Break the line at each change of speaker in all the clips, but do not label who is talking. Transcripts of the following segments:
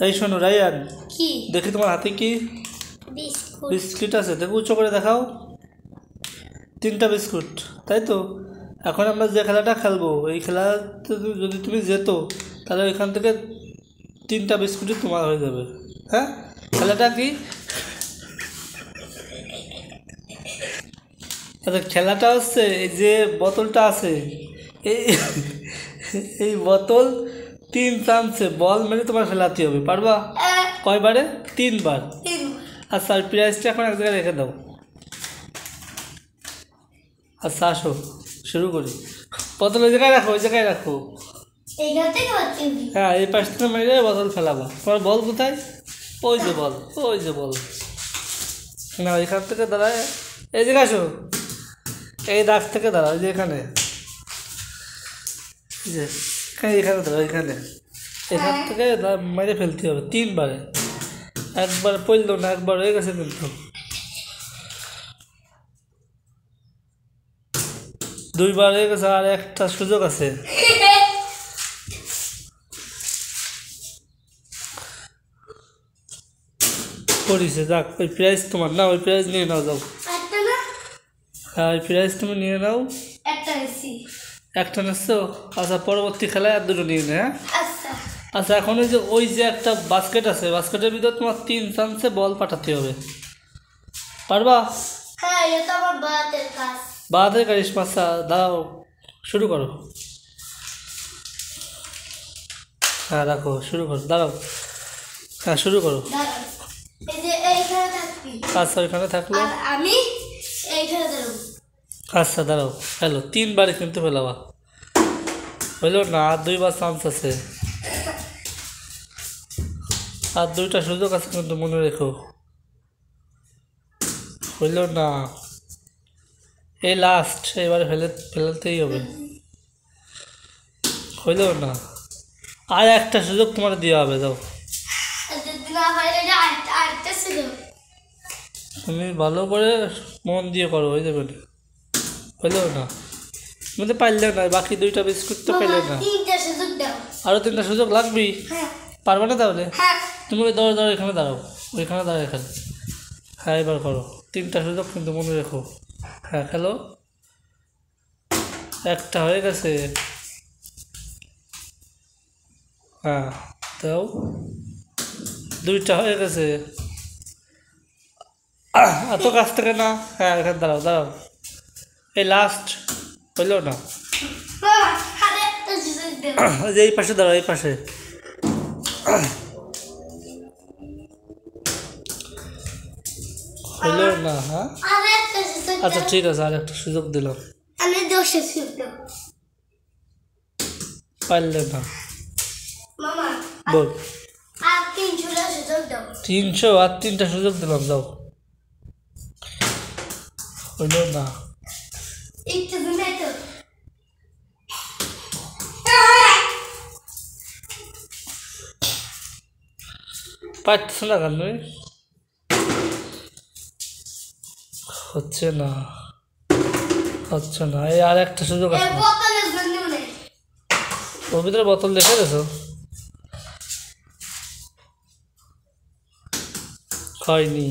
এই শোনো রায়ান,
কি
দেখি তোমার হাতে কি
বিস্কুট
বিস্কুট আছে, দেখো উঁচু করে দেখাও। 3টা বিস্কুট, তাই তো। এখন আমরা যে খেলাটা খেলবো, এই খেলাতে যদি তুমি যেত তাহলে এখান থেকে 3টা বিস্কুটই তোমার হয়ে যাবে। হ্যাঁ, খেলাটা কি? আচ্ছা, খেলাটা হচ্ছে এই যে বোতলটা আছে, এই এই বোতল 3 চান্সে বল মেরে তোমার ফেলাতে হবে, পারবা? কয়বারে? 3বার। আচ্ছা, আর প্রাইজটা এখন এক জায়গায় রেখে দাও। আচ্ছা আসো, শুরু করি। বোতল ওই জায়গায় রাখো, ওই জায়গায় রাখো। হ্যাঁ, এই পাশ থেকে মেরে বোতল ফেলাবা। তোমার বল কোথায়? ওই যে বল, ওই যে বল। না, এখান থেকে দাঁড়ায়, এই জায়গায় আসো। এই দাগ থেকে দাঁড়াও, ওই যে এখানে, এই যে এখানে দাঁড়াও, এখানে। এখান থেকে মেরে ফেলতে হবে 3বারে। একবার পড়লো না, একবার হয়ে গেছে কিন্তু। 2বার হয়ে গেছে, আর একটা সুযোগ আছে। করিছে, যাক, ওই প্রাইজ তোমার না, ওই প্রাইজ নিয়ে নাও, যাও। হ্যাঁ, ওই প্রাইজ তুমি নিয়ে নাও। একটা নিচ্ছো? আচ্ছা, পরবর্তী খেলায় আর 2টো নিয়ে নে। হ্যাঁ, আচ্ছা, এখন ওই যে একটা বাস্কেট আছে, বাস্কেটের ভিতর তোমার 3 চান্সে বল পাঠাতে হবে, পারবা? বাহাতের কারিস মাসা, দাঁড়াও, শুরু করো। হ্যাঁ, রাখো, শুরু করো, দাঁড়াও। হ্যাঁ, শুরু করো। আচ্ছা, ওইখানে থাকলো। আচ্ছা, দাঁড়াও, হ্যালো, 3বারে কিন্তু ফেলাবা, হইল না, আর 2বার চান্স আছে, আর 2টা সুযোগ আছে কিন্তু, মনে রেখো। হইল না, এই লাস্ট, এবারে ফেলতেই হবে। হইল না, আর একটা সুযোগ তোমার দেওয়া হবে, যাও। তুমি ভালো করে মন দিয়ে করো, হয়ে যাবে না। হইল না, তুমি তো পারলে না, বাকি 2টা বিস্কুট তো পেলে না। আরও 3টা সুযোগ লাগবেই, পারবে না তাহলে? তুমি ওই দাঁড়াও, এখানে দাঁড়াও, ওইখানে দাঁড়াও, এখানে। হ্যাঁ, এবার করো, 3টা সুযোগ কিন্তু মনে রেখো। হ্যাঁ, খেলো। একটা হয়ে গেছে। হ্যাঁ, দাও। 2টা হয়ে গেছে। এত কাছ থেকে না। হ্যাঁ, এখানে দাঁড়াও, দাঁড়াও, এই লাস্ট। হইল না, যে এই পাশে দাঁড়াও, এই পাশে। হইল না। হ্যাঁ, আচ্ছা, ঠিক আছে, আর একটা সুযোগ দিলাম, পারলে না। বল। 300, আর 3টা সুযোগ দিলাম, যাও। হইল না, পারছ না কেন? হচ্ছে না, হচ্ছে না, এই আর একটা সুযোগ আছে। ওর ভিতরে বোতল দেখে গেছো? হয়নি।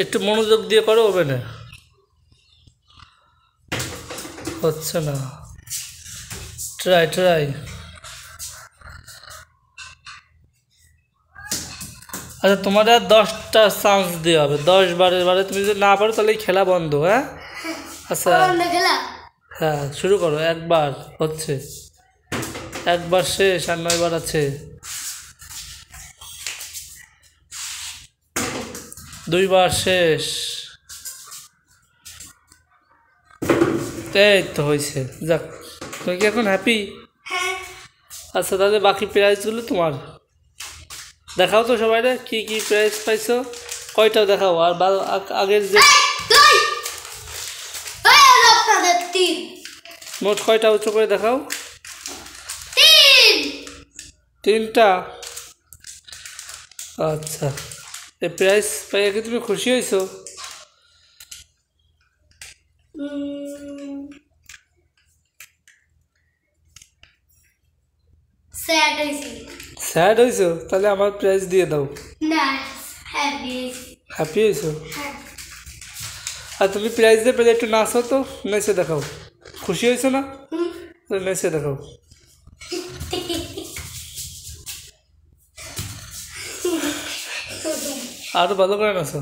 একটু মনোযোগ দিয়ে করো, ওভেনে। হচ্ছে না, ট্রাই। আচ্ছা, তোমার আর 10টা চান্স দেওয়া হবে, 10বারে তুমি যদি না পারো তাহলে এই খেলা বন্ধ। হ্যাঁ, আচ্ছা, হ্যাঁ, শুরু করো। একবার হচ্ছে, একবার শেষ, আর 9বার আছে। 2বার শেষ। এই তো হয়েছে, যাক, তুমি কি এখন হ্যাপি? আচ্ছা, তাহলে বাকি প্রাইজগুলো তোমার। দেখাও তো সবাই, কি কি প্রাইজ পাইছো, কয়টা দেখাও। আর আগের যে মোট কয়টা উঁচু করে দেখাও। 3টা। আচ্ছা, এই প্রাইজ পাইয়া কি তুমি খুশি হয়েছো? স্যাড হয়েছো? তাহলে আমার প্রাইজ দিয়ে দাও।
না, হ্যাপি।
হ্যাপি হয়েছো? আর তুমি প্রাইজ দিয়ে পেলে একটু নাচো তো, নেচে দেখাও। খুশি হয়েছো না? নেচে দেখাও। আরো ভালো করে নাচো।